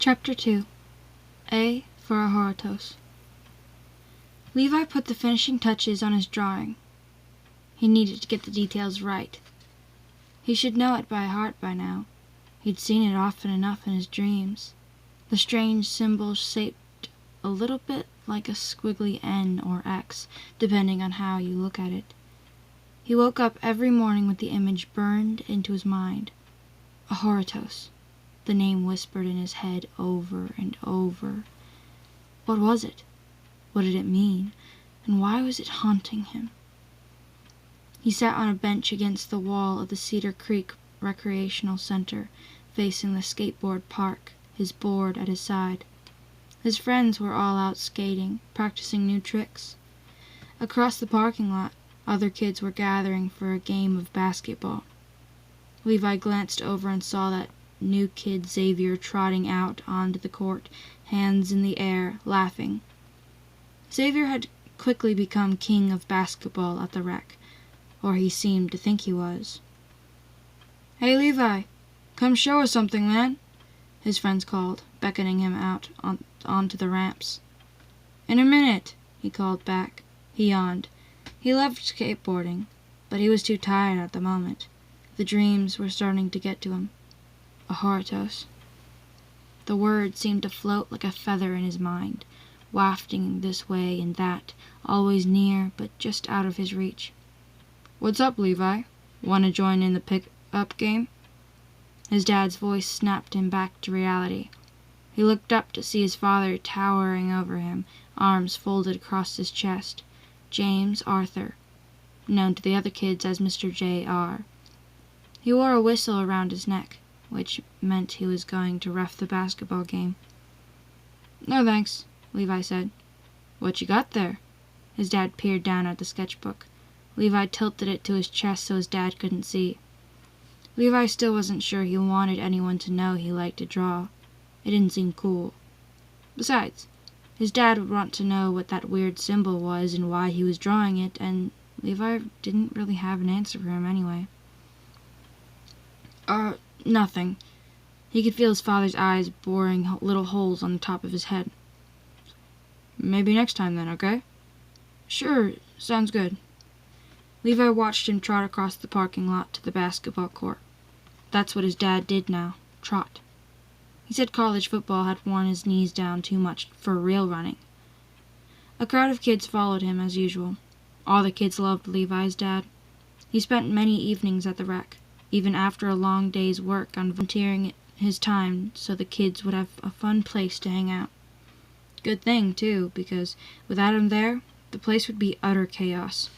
Chapter 2. A for a Horatos. Levi put the finishing touches on his drawing. He needed to get the details right. He should know it by heart by now. He'd seen it often enough in his dreams. The strange symbol shaped a little bit like a squiggly N or X, depending on how you look at it. He woke up every morning with the image burned into his mind. A Horatos. The name whispered in his head over and over. What was it? What did it mean? And why was it haunting him? He sat on a bench against the wall of the Cedar Creek Recreational Center, facing the skateboard park, his board at his side. His friends were all out skating, practicing new tricks. Across the parking lot, other kids were gathering for a game of basketball. Levi glanced over and saw that new kid Xavier trotting out onto the court, hands in the air, laughing. Xavier had quickly become king of basketball at the rec, or he seemed to think he was. "Hey, Levi, come show us something, man," his friends called, beckoning him out onto the ramps. "In a minute," he called back. He yawned. He loved skateboarding, but he was too tired at the moment. The dreams were starting to get to him. A Horatos. The word seemed to float like a feather in his mind, wafting this way and that, always near but just out of his reach. "What's up, Levi? Want to join in the pick-up game?" His dad's voice snapped him back to reality. He looked up to see his father towering over him, arms folded across his chest. James Arthur, known to the other kids as Mr. J.R. He wore a whistle around his neck, which meant he was going to ref the basketball game. "No thanks," Levi said. "What you got there?" His dad peered down at the sketchbook. Levi tilted it to his chest so his dad couldn't see. Levi still wasn't sure he wanted anyone to know he liked to draw. It didn't seem cool. Besides, his dad would want to know what that weird symbol was and why he was drawing it, and Levi didn't really have an answer for him anyway. Nothing." He could feel his father's eyes boring little holes on the top of his head. "Maybe next time then, okay?" "Sure, sounds good." Levi watched him trot across the parking lot to the basketball court. That's what his dad did now, trot. He said college football had worn his knees down too much for real running. A crowd of kids followed him as usual. All the kids loved Levi's dad. He spent many evenings at the rec, even after a long day's work on volunteering his time so the kids would have a fun place to hang out. Good thing, too, because without him there, the place would be utter chaos.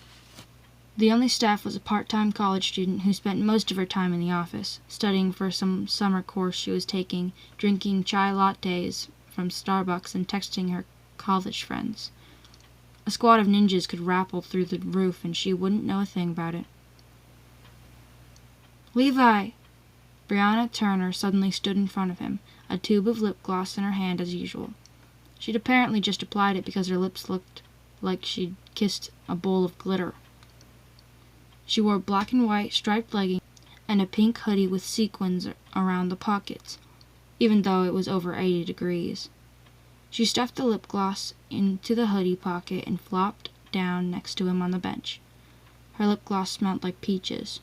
The only staff was a part-time college student who spent most of her time in the office, studying for some summer course she was taking, drinking chai lattes from Starbucks and texting her college friends. A squad of ninjas could rappel through the roof and she wouldn't know a thing about it. "Levi!" Brianna Turner suddenly stood in front of him, a tube of lip gloss in her hand as usual. She'd apparently just applied it because her lips looked like she'd kissed a bowl of glitter. She wore black and white striped leggings and a pink hoodie with sequins around the pockets, even though it was over 80 degrees. She stuffed the lip gloss into the hoodie pocket and flopped down next to him on the bench. Her lip gloss smelled like peaches.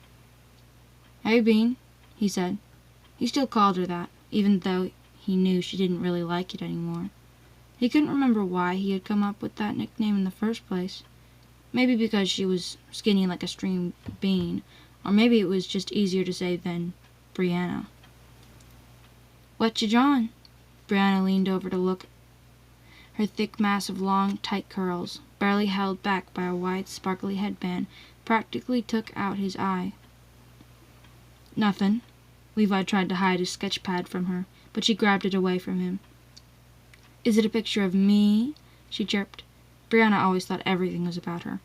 "Hey, Bean," he said. He still called her that, even though he knew she didn't really like it anymore. He couldn't remember why he had come up with that nickname in the first place. Maybe because she was skinny like a string bean, or maybe it was just easier to say than Brianna. "What you drawin'?" Brianna leaned over to look. Her thick mass of long, tight curls, barely held back by a wide, sparkly headband, practically took out his eye. "Nothin'." Levi tried to hide his sketch pad from her, but she grabbed it away from him. "Is it a picture of me?" she chirped. Brianna always thought everything was about her.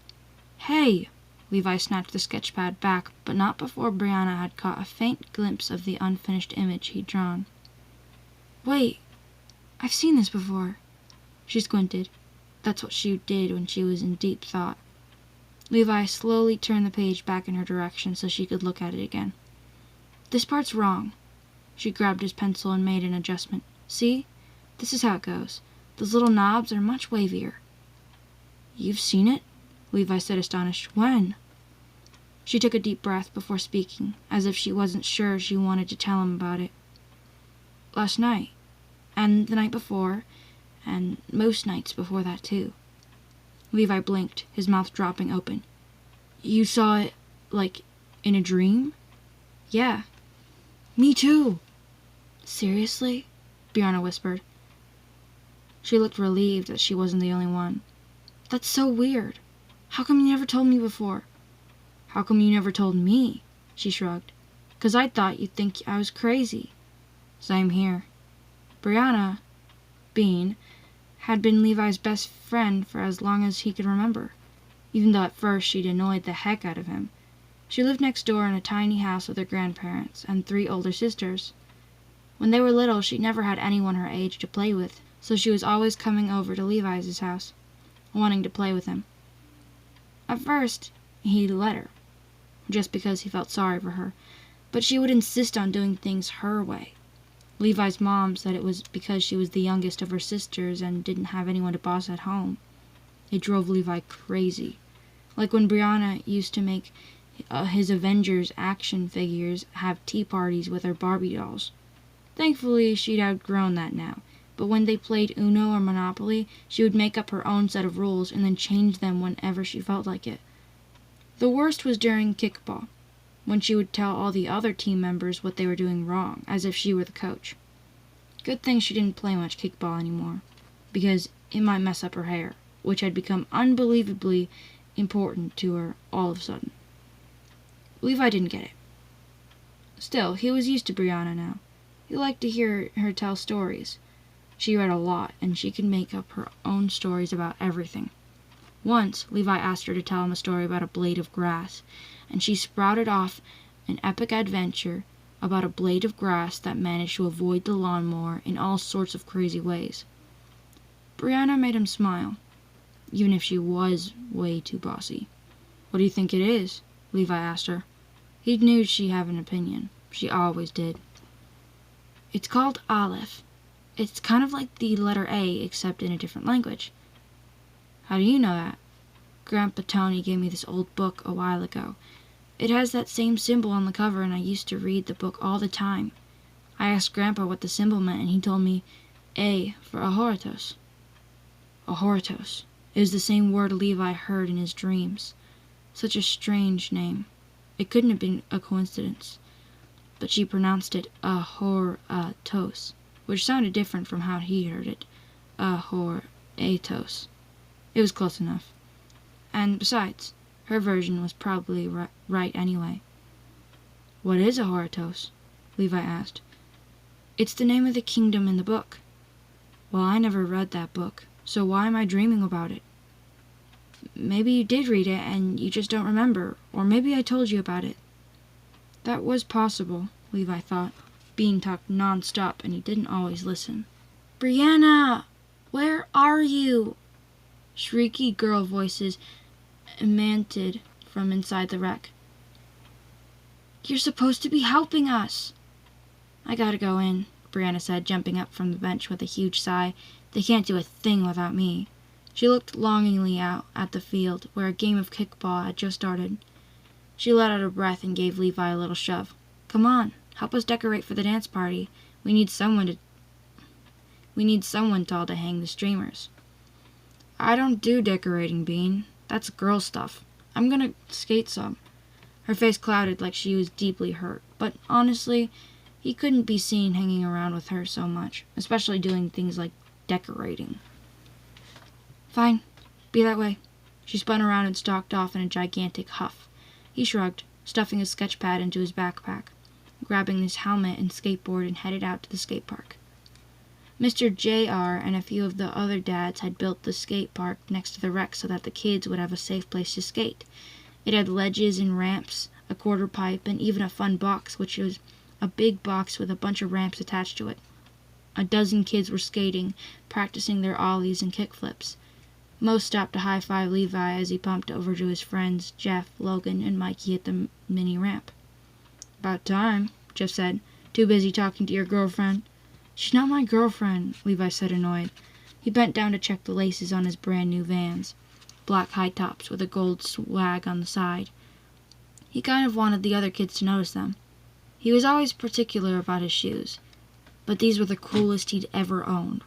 "Hey!" Levi snatched the sketch pad back, but not before Brianna had caught a faint glimpse of the unfinished image he'd drawn. "Wait, I've seen this before." She squinted. That's what she did when she was in deep thought. Levi slowly turned the page back in her direction so she could look at it again. "This part's wrong." She grabbed his pencil and made an adjustment. "See? This is how it goes. Those little knobs are much wavier." "You've seen it?" Levi said, astonished. "When?" She took a deep breath before speaking, as if she wasn't sure she wanted to tell him about it. "Last night, and the night before, and most nights before that, too." Levi blinked, his mouth dropping open. "You saw it, like, in a dream?" "Yeah." "Me too." "Seriously?" Brianna whispered. She looked relieved that she wasn't the only one. "That's so weird. How come you never told me before?" "How come you never told me?" She shrugged. "'Cause I thought you'd think I was crazy." "Same here." Brianna, Bean, had been Levi's best friend for as long as he could remember, even though at first she'd annoyed the heck out of him. She lived next door in a tiny house with her grandparents and 3 older sisters. When they were little, she never had anyone her age to play with, so she was always coming over to Levi's house, wanting to play with him. At first, he'd let her, just because he felt sorry for her, but she would insist on doing things her way. Levi's mom said it was because she was the youngest of her sisters and didn't have anyone to boss at home. It drove Levi crazy. Like when Brianna used to make his Avengers action figures have tea parties with her Barbie dolls. Thankfully, she'd outgrown that now, but when they played Uno or Monopoly, she would make up her own set of rules and then change them whenever she felt like it. The worst was during kickball, when she would tell all the other team members what they were doing wrong, as if she were the coach. Good thing she didn't play much kickball anymore, because it might mess up her hair, which had become unbelievably important to her all of a sudden. Levi didn't get it. Still, he was used to Brianna now. He liked to hear her tell stories. She read a lot, and she could make up her own stories about everything. Once, Levi asked her to tell him a story about a blade of grass, and she sprouted off an epic adventure about a blade of grass that managed to avoid the lawnmower in all sorts of crazy ways. Brianna made him smile, even if she was way too bossy. "What do you think it is?" Levi asked her. He knew she'd have an opinion. She always did. "It's called Aleph. It's kind of like the letter A, except in a different language." "How do you know that?" "Grandpa Tony gave me this old book a while ago. It has that same symbol on the cover, and I used to read the book all the time. I asked Grandpa what the symbol meant, and he told me A for Ahoritos." Ahoritos. It was the same word Levi heard in his dreams. Such a strange name. It couldn't have been a coincidence. But she pronounced it Ahor-atos, which sounded different from how he heard it. Ahor-atos. It was close enough. And besides, her version was probably right anyway. "What is Ahoritos?" Levi asked. "It's the name of the kingdom in the book." "Well, I never read that book, so why am I dreaming about it?" "Maybe you did read it and you just don't remember, or maybe I told you about it." That was possible, Levi thought. Bean talked non-stop and he didn't always listen. "Brianna! Where are you?" Shrieky girl voices emanated from inside the wreck. "You're supposed to be helping us." "I gotta go in," Brianna said, jumping up from the bench with a huge sigh. "They can't do a thing without me." She looked longingly out at the field, where a game of kickball had just started. She let out a breath and gave Levi a little shove. "Come on, help us decorate for the dance party. We need someone tall to hang the streamers." "I don't do decorating, Bean. That's girl stuff. I'm gonna skate some." Her face clouded like she was deeply hurt, but honestly, he couldn't be seen hanging around with her so much, especially doing things like decorating. "Fine, be that way." She spun around and stalked off in a gigantic huff. He shrugged, stuffing his sketch pad into his backpack, grabbing his helmet and skateboard, and headed out to the skate park. Mr. J.R. and a few of the other dads had built the skate park next to the wreck so that the kids would have a safe place to skate. It had ledges and ramps, a quarter pipe, and even a fun box, which was a big box with a bunch of ramps attached to it. A dozen kids were skating, practicing their ollies and kickflips. Most stopped to high-five Levi as he pumped over to his friends Jeff, Logan, and Mikey at the mini ramp. "About time," Jeff said. "Too busy talking to your girlfriend?" "She's not my girlfriend," Levi said, annoyed. He bent down to check the laces on his brand-new Vans, black high-tops with a gold swag on the side. He kind of wanted the other kids to notice them. He was always particular about his shoes, but these were the coolest he'd ever owned.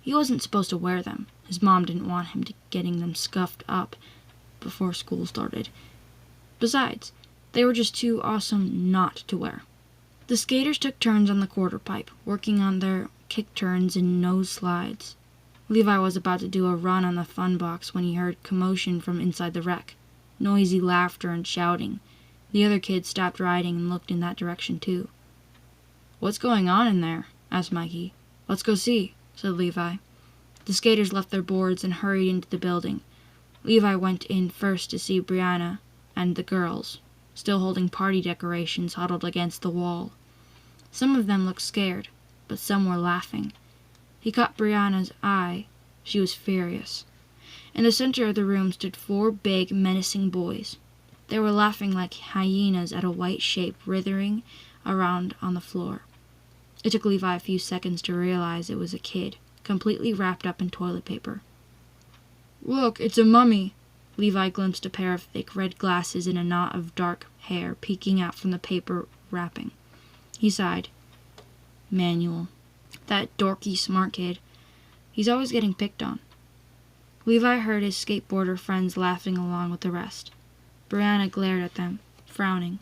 He wasn't supposed to wear them. His mom didn't want him getting them scuffed up before school started. Besides, they were just too awesome not to wear. The skaters took turns on the quarter pipe, working on their kick turns and nose slides. Levi was about to do a run on the fun box when he heard commotion from inside the wreck, noisy laughter and shouting. The other kids stopped riding and looked in that direction too. "What's going on in there?" asked Mikey. "Let's go see," said Levi. The skaters left their boards and hurried into the building. Levi went in first to see Brianna and the girls, still holding party decorations huddled against the wall. Some of them looked scared, but some were laughing. He caught Brianna's eye. She was furious. In the center of the room stood 4 big, menacing boys. They were laughing like hyenas at a white shape writhing around on the floor. It took Levi a few seconds to realize it was a kid, completely wrapped up in toilet paper. "Look, it's a mummy!" Levi glimpsed a pair of thick red glasses and a knot of dark hair peeking out from the paper wrapping. He sighed. Manuel. That dorky smart kid. He's always getting picked on. Levi heard his skateboarder friends laughing along with the rest. Brianna glared at them, frowning.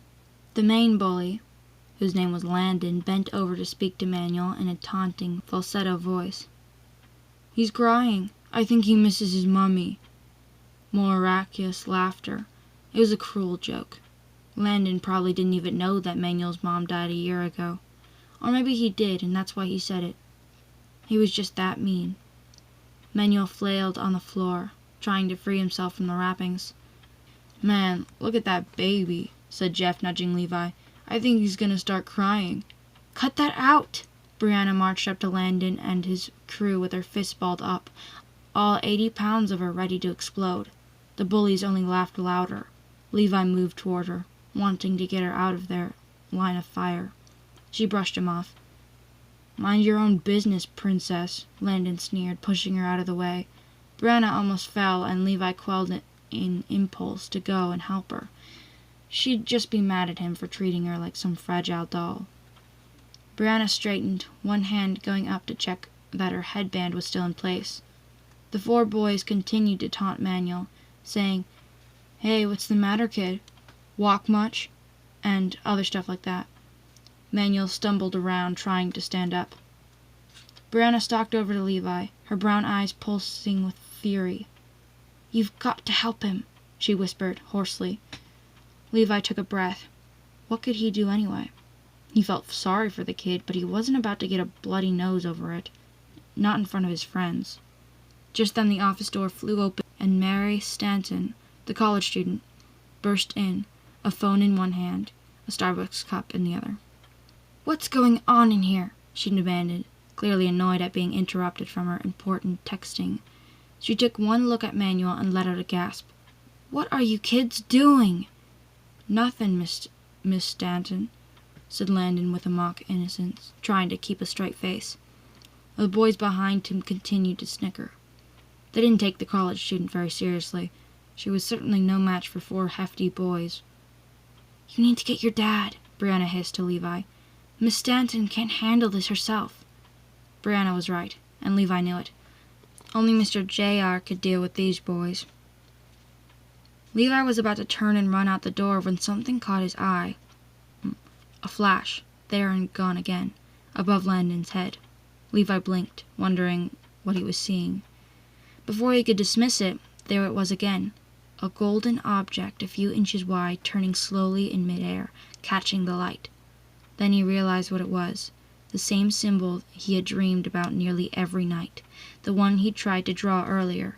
The main bully, whose name was Landon, bent over to speak to Manuel in a taunting, falsetto voice. "He's crying. I think he misses his mummy." More raucous laughter. It was a cruel joke. Landon probably didn't even know that Manuel's mom died a year ago. Or maybe he did, and that's why he said it. He was just that mean. Manuel flailed on the floor, trying to free himself from the wrappings. "Man, look at that baby," said Jeff, nudging Levi. "I think he's gonna start crying." "Cut that out!" Brianna marched up to Landon and his crew with her fists balled up, all 80 pounds of her ready to explode. The bullies only laughed louder. Levi moved toward her, wanting to get her out of their line of fire. She brushed him off. "Mind your own business, princess," Landon sneered, pushing her out of the way. Brianna almost fell, and Levi quelled an impulse to go and help her. She'd just be mad at him for treating her like some fragile doll. Brianna straightened, one hand going up to check that her headband was still in place. The 4 boys continued to taunt Manuel, saying, "Hey, what's the matter, kid? Walk much?" and other stuff like that. Manuel stumbled around, trying to stand up. Brianna stalked over to Levi, her brown eyes pulsing with fury. "You've got to help him," she whispered, hoarsely. Levi took a breath. What could he do anyway? He felt sorry for the kid, but he wasn't about to get a bloody nose over it. Not in front of his friends. Just then the office door flew open, and Mary Stanton, the college student, burst in, a phone in one hand, a Starbucks cup in the other. "What's going on in here?" she demanded, clearly annoyed at being interrupted from her important texting. She took one look at Manuel and let out a gasp. "What are you kids doing?" "Nothing, Miss Stanton," said Landon with a mock innocence, trying to keep a straight face. The boys behind him continued to snicker. They didn't take the college student very seriously. She was certainly no match for 4 hefty boys. "You need to get your dad," Brianna hissed to Levi. "Miss Stanton can't handle this herself." Brianna was right, and Levi knew it. Only Mr. J.R. could deal with these boys. Levi was about to turn and run out the door when something caught his eye. A flash, there and gone again, above Landon's head. Levi blinked, wondering what he was seeing. Before he could dismiss it, there it was again, a golden object a few inches wide, turning slowly in midair, catching the light. Then he realized what it was, the same symbol he had dreamed about nearly every night, the one he'd tried to draw earlier,